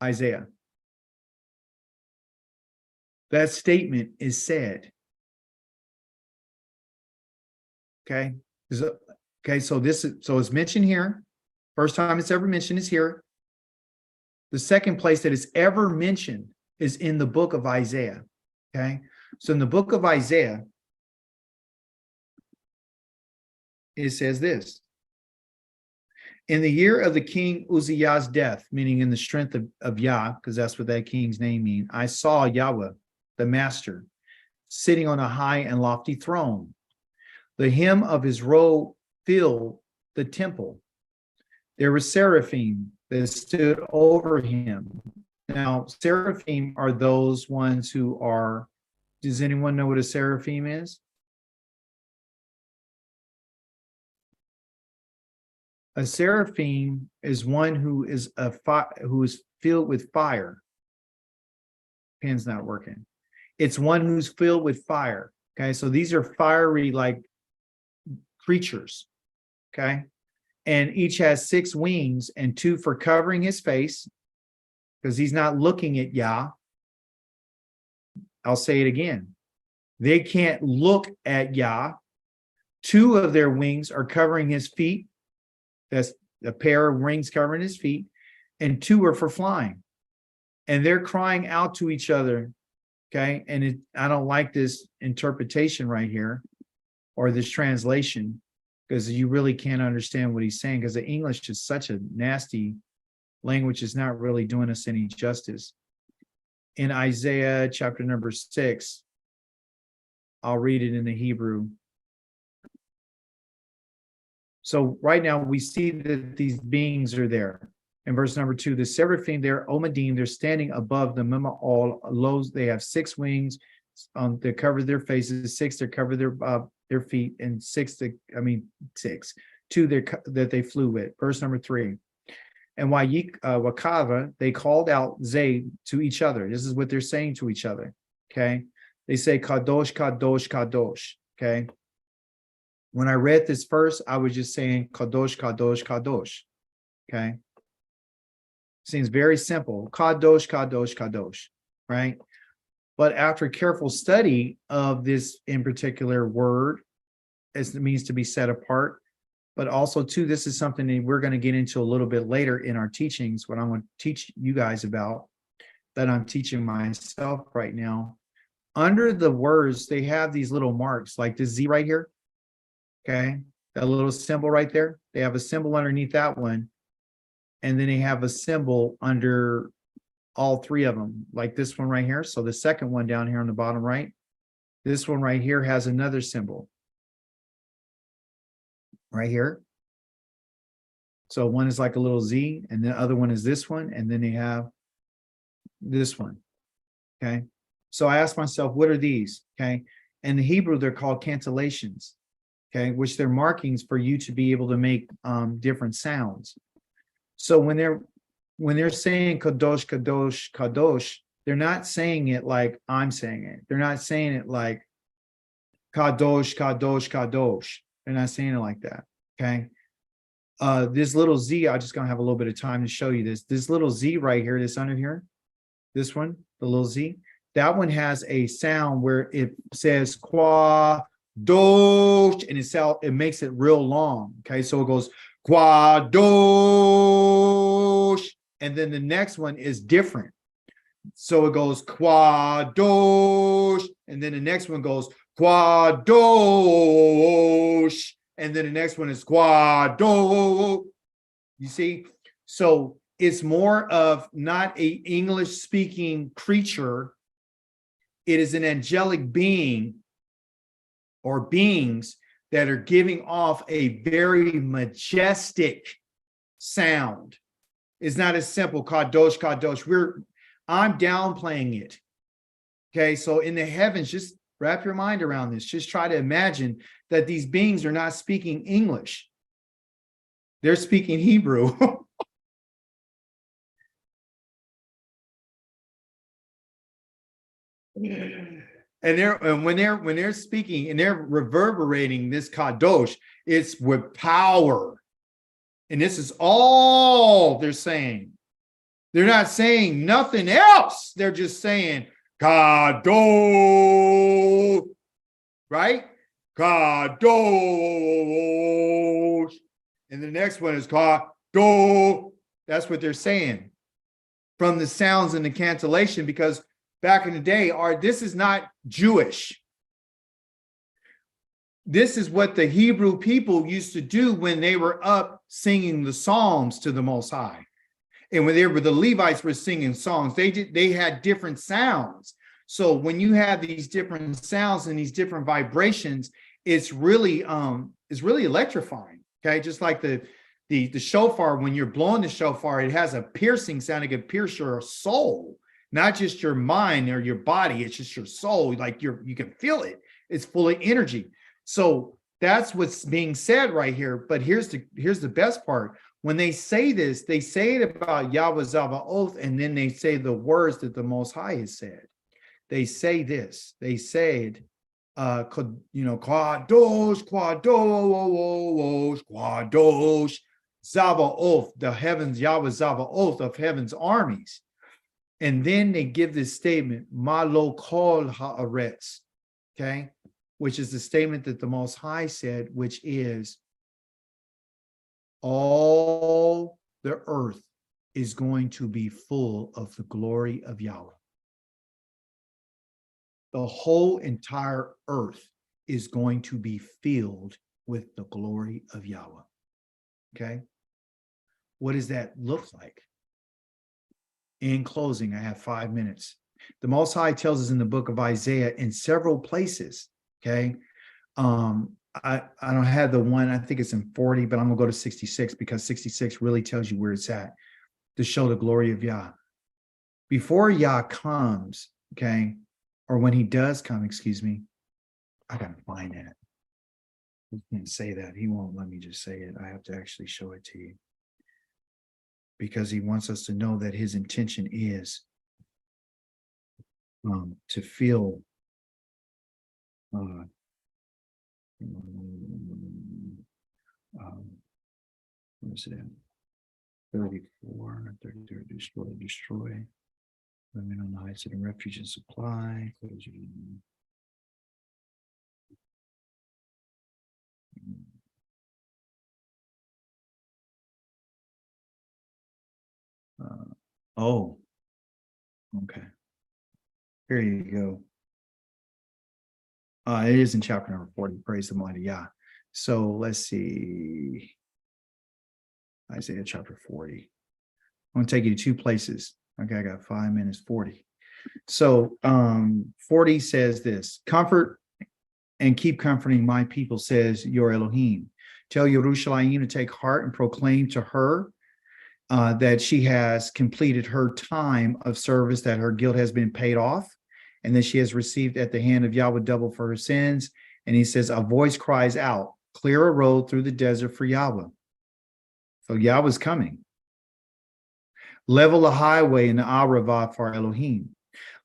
Isaiah, that statement is said. Okay. Okay, so it's mentioned here. First time it's ever mentioned is here. The second place that it's ever mentioned is in the book of Isaiah. Okay. So in the book of Isaiah, it says this: in the year of the king Uzziah's death, meaning in the strength of Yah, because that's what that king's name means, I saw Yahweh, the master, sitting on a high and lofty throne. The hem of his robe filled the temple. There were seraphim that stood over him. Now, seraphim are those ones who are, does anyone know what a seraphim is? A seraphim is one who is filled with fire. Pen's not working. It's one who's filled with fire. Okay, so these are fiery like creatures. Okay, and each has 6 wings and 2 for covering his face, because he's not looking at Yah. I'll say it again. They can't look at Yah. 2 of their wings are covering his feet. That's a pair of wings covering his feet, and 2 are for flying. And they're crying out to each other. Okay. And I don't like this interpretation right here, or this translation, because you really can't understand what he's saying, because the English is such a nasty language. It's not really doing us any justice. In Isaiah chapter number 6, I'll read it in the Hebrew. So right now we see that these beings are there. In verse number 2, the seraphim, they're Omadim, they're standing above the Mima'al lows. They have 6 wings. They cover their faces, 6 they cover their feet, and 6 2 that they flew with. Verse number 3. And Wakava, they called out Zay to each other. This is what they're saying to each other. Okay. They say Kadosh, Kadosh, Kadosh. Okay. When I read this first, I was just saying Kadosh, Kadosh, Kadosh. Okay. Seems very simple. Kadosh, Kadosh, Kadosh. Right. But after careful study of this in particular word, as it means to be set apart, but also too, this is something that we're going to get into a little bit later in our teachings, what I'm going to teach you guys about, that I'm teaching myself right now. Under the words, they have these little marks, like this Z right here. Okay, that little symbol right there. They have a symbol underneath that one. And then they have a symbol under all 3 of them, like this one right here. So the second one down here on the bottom right, this one right here has another symbol right here. So one is like a little Z, and the other one is this one, and then they have this one. Okay. So I asked myself, what are these? Okay. In the Hebrew, they're called cantillations. Okay, which they're markings for you to be able to make different sounds. So when they're saying Kadosh, Kadosh, Kadosh, they're not saying it like I'm saying it. They're not saying it like Kadosh, Kadosh, Kadosh. They're not saying it like that. Okay. This little Z, I'm just gonna have a little bit of time to show you this. This little Z right here, this under here, this one, the little Z, that one has a sound where it says Kwa Dosh, and it makes it real long. Okay, so it goes Kwa Dosh, and then the next one is different. So it goes Kwa Dosh, and then the next one goes Kwa Dosh, and then the next one is Kwa Dosh. You see? So it's more of not a English speaking creature. It is an angelic being or beings that are giving off a very majestic sound. It's not as simple, Kadosh, Kadosh. I'm downplaying it. Okay, so in the heavens, just wrap your mind around this. Just try to imagine that these beings are not speaking English. They're speaking Hebrew. And when they're speaking and they're reverberating this Kadosh, it's with power. And this is all they're saying. They're not saying nothing else. They're just saying Kadosh, right? Kadosh. And the next one is Kadosh. That's what they're saying from the sounds in the cantillation, because back in the day, this is not Jewish. This is what the Hebrew people used to do when they were up singing the Psalms to the Most High. And when the Levites were singing songs, they had different sounds. So when you have these different sounds and these different vibrations, it's really electrifying. Okay, just like the shofar, when you're blowing the shofar, it has a piercing sound. It can pierce your soul, not just your mind or your body. It's just your soul. Like you can feel it. It's full of energy. So that's what's being said right here. But here's the best part. When they say this, they say it about Yahweh Zavaoth, and then they say the words that the Most High has said. They say this. They said, Kadosh, Kadosh, Kadosh, Zavaoth, the heavens, Yahweh Zavaoth of heaven's armies. And then they give this statement, Malo Kol Haaretz. Okay. which is the statement that the Most High said, which is all the earth is going to be full of the glory of Yahweh. The whole entire earth is going to be filled with the glory of Yahweh. Okay. What does that look like? In closing, I have 5 minutes. The Most High tells us in the book of Isaiah in several places. Okay. I don't have the one, I think it's in 40, but I'm gonna go to 66 because 66 really tells you where it's at to show the glory of Yah. Before Yah comes, okay, or when he does come, excuse me, I gotta find that. He can't say that. He won't let me just say it. I have to actually show it to you. Because he wants us to know that his intention is to feel what is it? 34, 33, destroy. Women on the heights of the refuge and supply. Oh, okay. Here you go. It is in chapter number 40. Praise the mighty Yah. So let's see. Isaiah chapter 40. I'm going to take you to two places. Okay, I got 5 minutes, 40. So 40 says this: comfort and keep comforting my people, says your Elohim. Tell Yerushalayim to take heart and proclaim to her that she has completed her time of service, that her guilt has been paid off, and that she has received at the hand of Yahweh double for her sins. And he says, a voice cries out, clear a road through the desert for Yahweh. So Yahweh's coming. Level a highway in the Arava for Elohim.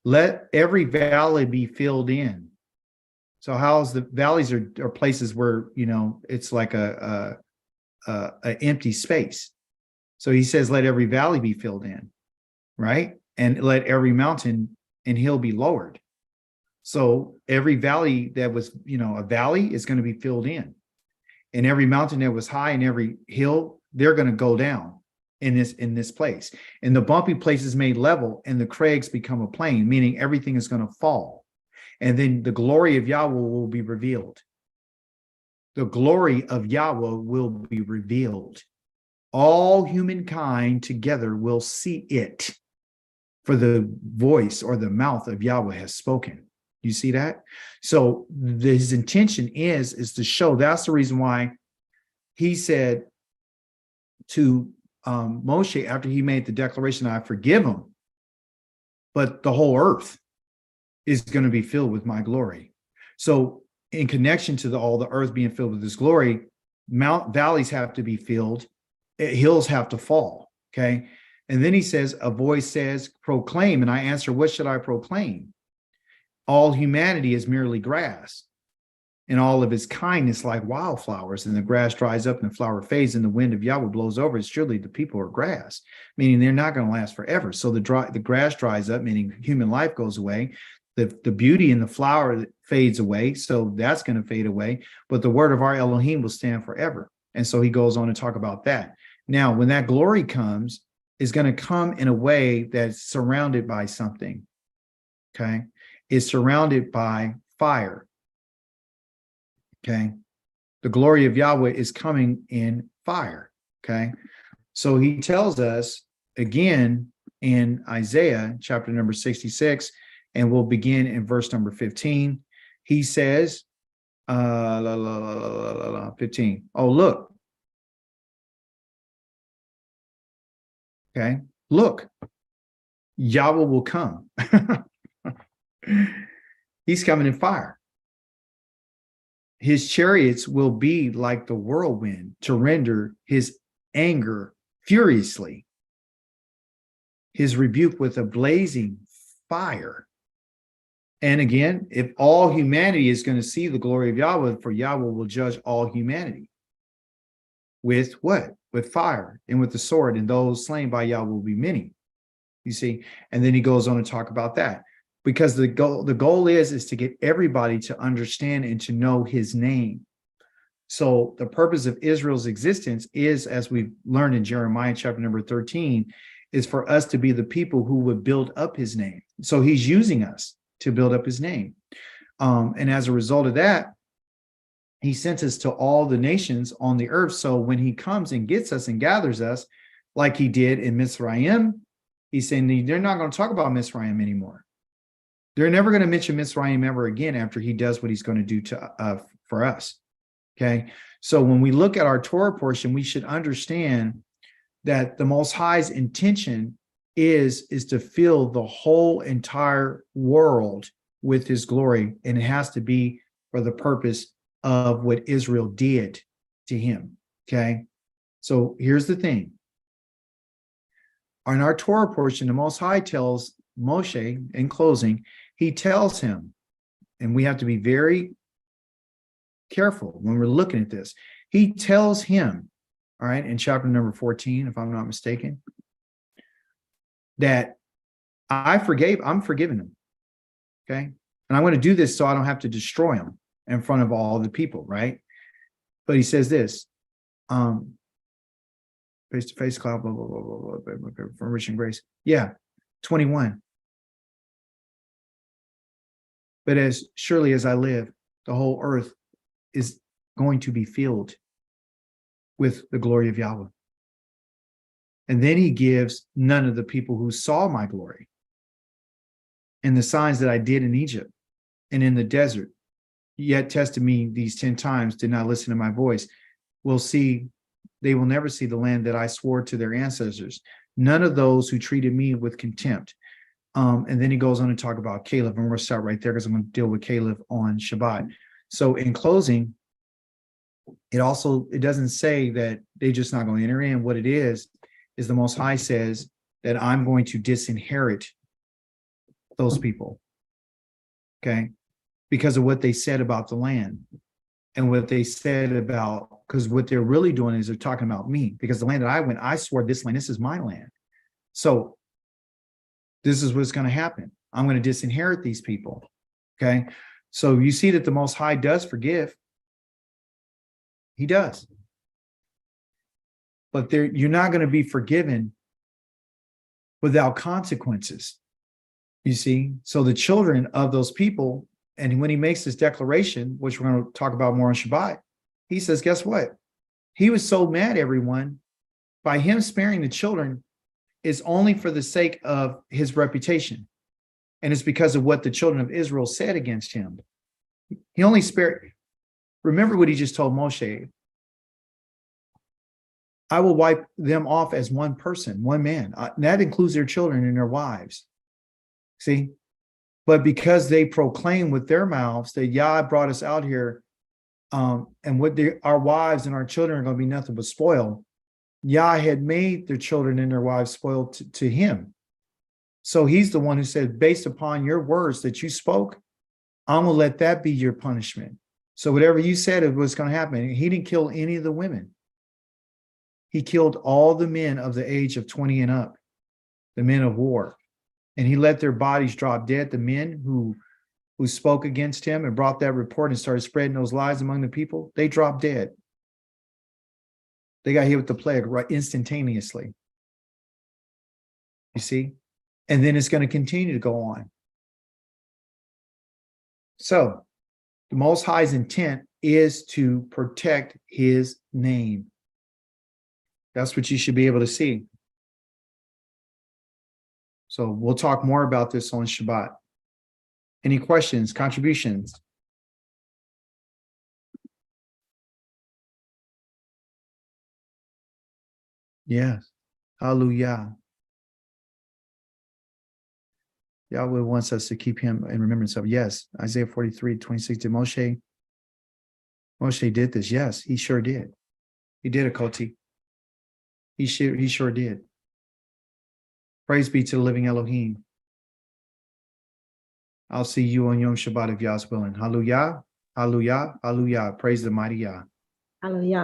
Let every valley be filled in. So how's the valleys are places where, you know, it's like a empty space. So he says, let every valley be filled in, right? And let every mountain and hill be lowered. So every valley that was, you know, a valley is going to be filled in. And every mountain that was high and every hill, they're going to go down in this place. And the bumpy places made level and the crags become a plain, meaning everything is going to fall. And then the glory of Yahweh will be revealed. The glory of Yahweh will be revealed. All humankind together will see it, for the voice or the mouth of Yahweh has spoken. You see that? So his intention is to show. That's the reason why he said to Moshe, after he made the declaration, I forgive him, but the whole earth is going to be filled with my glory. So in connection to all the earth being filled with this glory, valleys have to be filled, hills have to fall, okay? And then he says, a voice says, proclaim. And I answer, what should I proclaim? All humanity is merely grass, and all of his kindness like wildflowers. And the grass dries up and the flower fades and the wind of Yahweh blows over it. Surely the people are grass, meaning they're not going to last forever. So the grass dries up, meaning human life goes away. The beauty in the flower fades away. So that's going to fade away. But the word of our Elohim will stand forever. And so he goes on to talk about that. Now, when that glory comes, is going to come in a way that's surrounded by something. Okay. Is surrounded by fire. Okay. The glory of Yahweh is coming in fire. Okay. So he tells us again in Isaiah chapter number 66, and we'll begin in verse number 15. He says, 15. Oh, look. Okay. Look, Yahweh will come. He's coming in fire. His chariots will be like the whirlwind to render his anger furiously, his rebuke with a blazing fire. And again, if all humanity is going to see the glory of Yahweh, for Yahweh will judge all humanity with what? With fire and with the sword, and those slain by Yahweh will be many. You see, and then he goes on to talk about that. because the goal is to get everybody to understand and to know his name. So the purpose of Israel's existence is, as we've learned in Jeremiah chapter number 13, is for us to be the people who would build up his name. So he's using us to build up his name. And as a result of that, he sent us to all the nations on the earth. So when he comes and gets us and gathers us, like he did in Mizraim, he's saying they're not going to talk about Mizraim anymore. They're never going to mention Mizraim ever again after he does what he's going to do to for us. Okay. So when we look at our Torah portion, we should understand that the Most High's intention is to fill the whole entire world with his glory. And it has to be for the purpose of what Israel did to him. Okay. So here's the thing. In our Torah portion, the Most High tells Moshe, in closing, he tells him, and we have to be very careful when we're looking at this. He tells him, all right, in chapter number 14, if I'm not mistaken, that I'm forgiving him. Okay. And I'm going to do this so I don't have to destroy him in front of all the people, right? But he says this, face-to-face cloud, blah, blah, blah, blah, blah, from rich and grace. Yeah, 21. But as surely as I live, the whole earth is going to be filled with the glory of Yahweh. And then he gives none of the people who saw my glory and the signs that I did in Egypt and in the desert, yet tested me these 10 times, did not listen to my voice, they will never see the land that I swore to their ancestors. None of those who treated me with contempt. And then he goes on to talk about Caleb, and we're going to start right there because I'm going to deal with Caleb on Shabbat. So in closing, it doesn't say that they're just not going to enter in. What it is the Most High says that I'm going to disinherit those people. Okay. Because of what they said about the land and what they said about, because what they're really doing is they're talking about me, because the land that I went, I swore this land, this is my land. So this is what's going to happen. I'm going to disinherit these people. Okay. So you see that the Most High does forgive. He does. But you're not going to be forgiven without consequences. You see? So the children of those people, and when he makes this declaration, which we're going to talk about more on Shabbat, he says, guess what? He was so mad, everyone, by him sparing the children is only for the sake of his reputation. And it's because of what the children of Israel said against him. He only spared. Remember what he just told Moshe. I will wipe them off as one person, one man. That includes their children and their wives. See? But because they proclaim with their mouths that Yah brought us out here, and what our wives and our children are going to be nothing but spoiled, Yah had made their children and their wives spoiled to him. So he's the one who said, based upon your words that you spoke, I'm going to let that be your punishment. So whatever you said it was going to happen. He didn't kill any of the women. He killed all the men of the age of 20 and up, the men of war. And he let their bodies drop dead. The men who spoke against him and brought that report and started spreading those lies among the people, they dropped dead. They got hit with the plague right instantaneously. You see? And then it's going to continue to go on. So the Most High's intent is to protect his name. That's what you should be able to see. So we'll talk more about this on Shabbat. Any questions, contributions? Yes. Hallelujah. Yahweh wants us to keep him in remembrance of. Yes. Isaiah 43:26. Did Moshe did this? Yes, he sure did. He did a Koti. He sure did. Praise be to the living Elohim. I'll see you on Yom Shabbat if Yah's willing. Hallelujah. Hallelujah. Hallelujah. Praise the mighty Yah. Hallelujah.